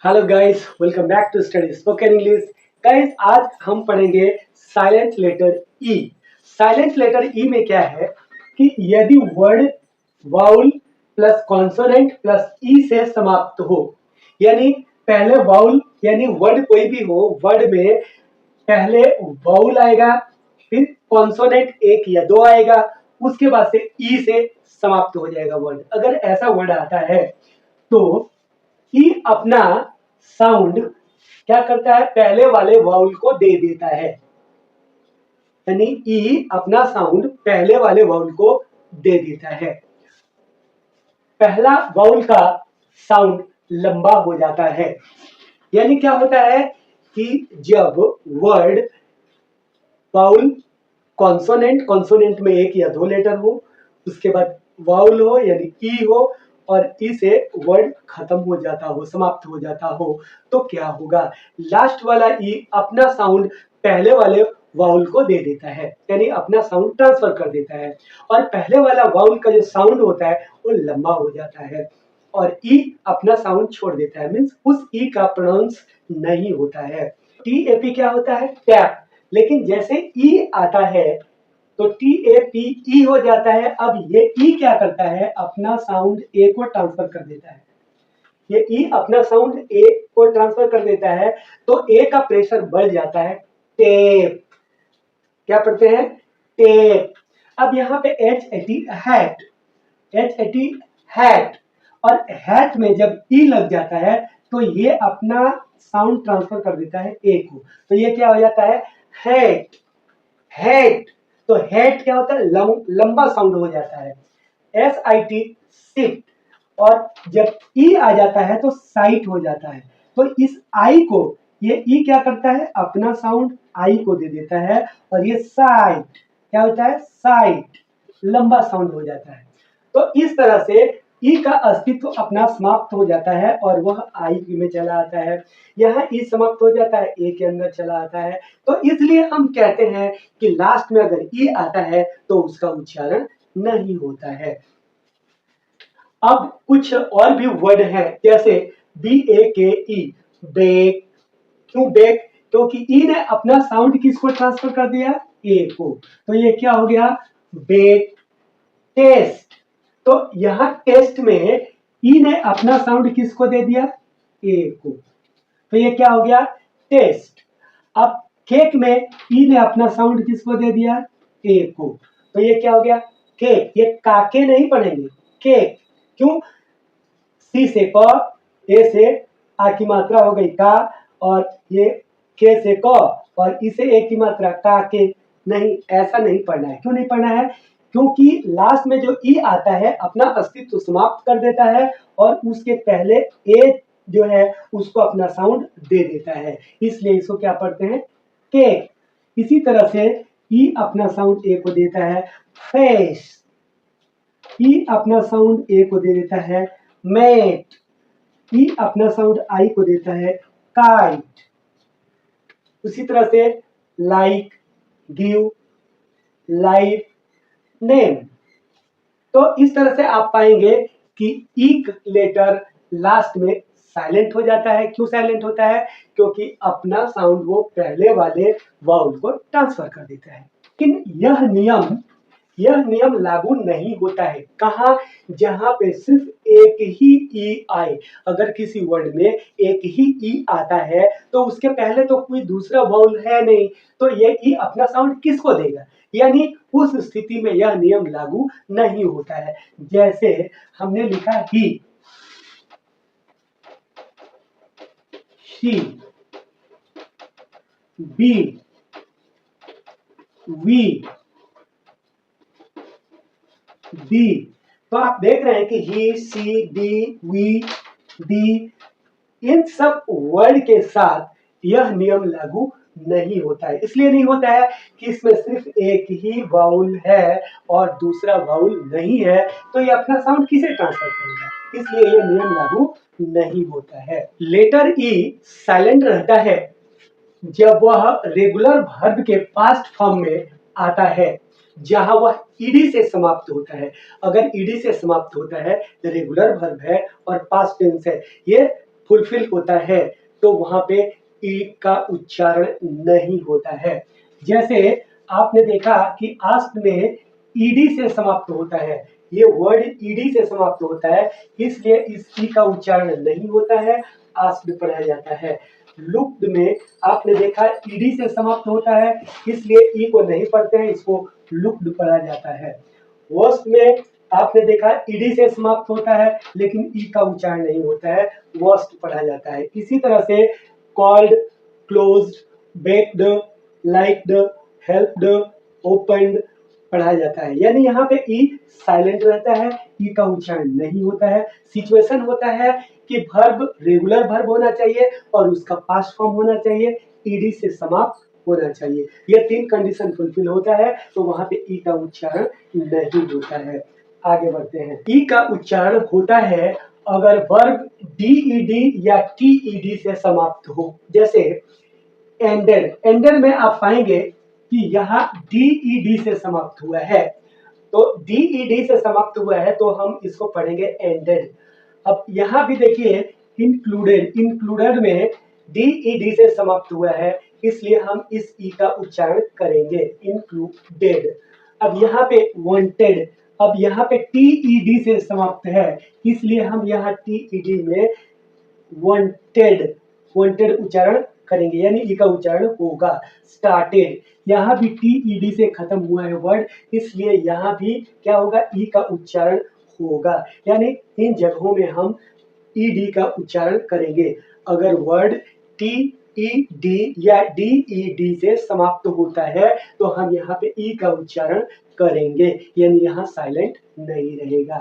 Hello guys, welcome back to study spoken English. Guys, आज हम पढ़ेंगे silent letter E. Silent letter E में क्या है कि यदि word vowel plus consonant plus E से समाप्त हो, यानी पहले वाउल यानी वर्ड कोई भी हो, वर्ड में पहले वाउल आएगा, फिर कॉन्सोनेंट एक या दो आएगा, उसके बाद से ई से समाप्त हो जाएगा वर्ड। अगर ऐसा वर्ड आता है तो ई अपना साउंड क्या करता है, पहले वाले वाउल को दे देता है। यानी ई अपना साउंड पहले वाले वाउल को दे देता है। पहला वाउल का साउंड लंबा हो जाता है। यानी क्या होता है कि जब वर्ड वाउल कॉन्सोनेंट में एक या दो लेटर हो, उसके बाद वाउल हो यानी ई हो और ई से वर्ड खत्म हो जाता हो, समाप्त हो जाता हो, तो क्या होगा, लास्ट वाला ई अपना साउंड पहले वाले वाउल को दे देता है, यानी अपना साउंड ट्रांसफर कर देता है और पहले वाला वाउल का जो साउंड होता है वो लंबा हो जाता है और ई अपना साउंड छोड़ देता है, मीन्स उस ई का प्रोनाउंस नहीं होता है। टी क्या होता है, टैप। लेकिन जैसे ई आता है तो टी ए पी ई हो जाता है। अब ये ई क्या करता है, अपना साउंड ए को ट्रांसफर कर देता है। ये ई अपना साउंड ए को ट्रांसफर कर देता है तो ए का प्रेशर बढ़ जाता है, टेप। क्या पढ़ते हैं, टेप। अब यहाँ पे H A T hat, H A T hat, और हैट में जब ई लग जाता है तो ये अपना साउंड ट्रांसफर कर देता है ए को, तो ये क्या हो जाता है, हैट। हैट, तो हेट क्या होता है, लंबा साउंड हो जाता है। एस आई टी सिट, और जब ई आ जाता है तो साइट हो जाता है। तो इस आई को ये ई क्या करता है, अपना साउंड आई को दे देता है और ये साइट क्या होता है, साइट, लंबा साउंड हो जाता है। तो इस तरह से ई का अस्तित्व अपना समाप्त हो जाता है और वह आई में चला आता है। यहाँ ई समाप्त हो जाता है, ए के अंदर चला आता है। तो इसलिए हम कहते हैं कि लास्ट में अगर ई आता है तो उसका उच्चारण नहीं होता है। अब कुछ और भी वर्ड हैं, जैसे बी ए के ई, बेक। क्यों बेक, क्योंकि ई ने अपना साउंड किसको ट्रांसफर कर दिया, ए को, तो ये क्या हो गया, बेक। टेस्ट, तो यहां टेस्ट में ई ने अपना साउंड किसको दे दिया, ए को, तो ये क्या हो गया, टेस्ट। अब केक में ई ने अपना साउंड किसको दे दिया, ए को, तो ये क्या हो गया, केक। ये काके नहीं पढ़ेंगे, केक। क्यों, सी से क, ए से आ की मात्रा हो गई का, और ये के से क और इसे ए की मात्रा का के, नहीं, ऐसा नहीं पढ़ना है। क्यों नहीं पढ़ना है, क्योंकि लास्ट में जो ई आता है अपना अस्तित्व समाप्त कर देता है और उसके पहले ए जो है उसको अपना साउंड दे देता है, इसलिए इसको क्या पढ़ते हैं, केक। इसी तरह से ई अपना साउंड ए को देता है, फेस। ई अपना साउंड ए को दे देता है, मेट। ई अपना साउंड आई को देता है, काइट। उसी तरह से लाइक, गिव, लाइफ, नेम। तो इस तरह से आप पाएंगे कि ई लेटर लास्ट में साइलेंट हो जाता है। क्यों साइलेंट होता है, क्योंकि अपना साउंड वो पहले वाले वाउल को ट्रांसफर कर देता है। लेकिन यह नियम लागू नहीं होता है, कहाँ, जहां पे सिर्फ एक ही ई आए। अगर किसी वर्ड में एक ही ई आता है तो उसके पहले तो कोई दूसरा वाउल है नहीं, तो ये ई अपना साउंड किसको देगा, यानी उस स्थिति में यह नियम लागू नहीं होता है। जैसे हमने लिखा ही, शी, बी, वी, दी, तो आप देख रहे हैं कि ही, सी, डी, वी, दी, इन सब वर्ड के साथ यह नियम लागू नहीं होता है। इसलिए नहीं होता है कि इसमें सिर्फ एक ही वाउल है और दूसरा वाउल नहीं है, तो ये अपना साउंड किसे ट्रांसफर करेगा, इसलिए ये नियम लागू नहीं होता है। लेटर ई साइलेंट रहता है जब वह रेगुलर वर्ब के पास्ट फॉर्म में आता है, जहां वह ईडी से समाप्त होता है। अगर ईडी से समाप्त होता है तो रेगुलर वर्ब है और पास्ट टेंस है, ये फुलफिल होता है तो वहां पे ई का उच्चारण नहीं होता है। जैसे आपने देखा कि आस्क में ईडी से समाप्त होता है, ये वर्ड ईडी से समाप्त होता है, इसलिए इस ई का उच्चारण नहीं होता है, आस्क्ड पढ़ा जाता है। लुक्ड में आपने देखा ईडी से समाप्त होता है, इसलिए ई को नहीं पढ़ते हैं, इसको लुक्ड पढ़ा जाता है। वर्स्ट में आपने देखा ईडी से समाप्त होता है लेकिन ई का उच्चारण नहीं होता है, वर्स्ट पढ़ा जाता है। इसी तरह से called, closed, baked, liked, helped, opened पढ़ा जाता है, यानी यहाँ पे ई साइलेंट रहता है, ई का उच्चारण नहीं होता है। सिचुएशन होता है कि वर्ब रेगुलर वर्ब होना चाहिए और उसका पास्ट फॉर्म होना चाहिए, ईडी से समाप्त होना चाहिए। ये 3 कंडीशन फुलफिल होता है तो वहां पे ई का उच्चारण नहीं होता है। आगे बढ़ते हैं। ई का उच्चारण होता है अगर वर्ब डीईडी या टीईडी से समाप्त हो। जैसे एंडेड, एंडेड में आप पाएंगे कि यहाँ डीईडी से समाप्त हुआ है, तो डीईडी से समाप्त हुआ है तो हम इसको पढ़ेंगे एंडेड। अब यहाँ भी देखिए इंक्लूडेड, इंक्लूडेड में डीईडी से समाप्त हुआ है, इसलिए हम इस ई का उच्चारण करेंगे इंक्लूडेड। अब यहाँ पे वांटेड, अब यहाँ पे टीईडी से समाप्त है, इसलिए हम यहाँ टीईडी में वांटेड, वांटेड उच्चारण करेंगे, यानी ई का उच्चारण होगा। स्टार्टेड, यहाँ भी टीईडी से खत्म हुआ है वर्ड, इसलिए यहाँ भी क्या होगा, ई का उच्चारण होगा, यानी इन जगहों में हम ईडी का उच्चारण करेंगे। अगर वर्ड टीईडी या डीईडी से समाप्त होता है तो हम यहाँ पे ई का उच्चारण करेंगे, यानी यहाँ साइलेंट नहीं रहेगा।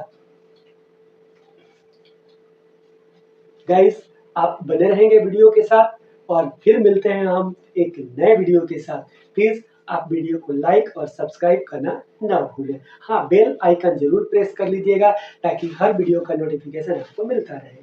गाइस, आप बने रहेंगे वीडियो के साथ और फिर मिलते हैं हम एक नए वीडियो के साथ। प्लीज आप वीडियो को लाइक और सब्सक्राइब करना ना भूलें। हाँ, बेल आइकन जरूर प्रेस कर लीजिएगा ताकि हर वीडियो का नोटिफिकेशन आपको मिलता रहे।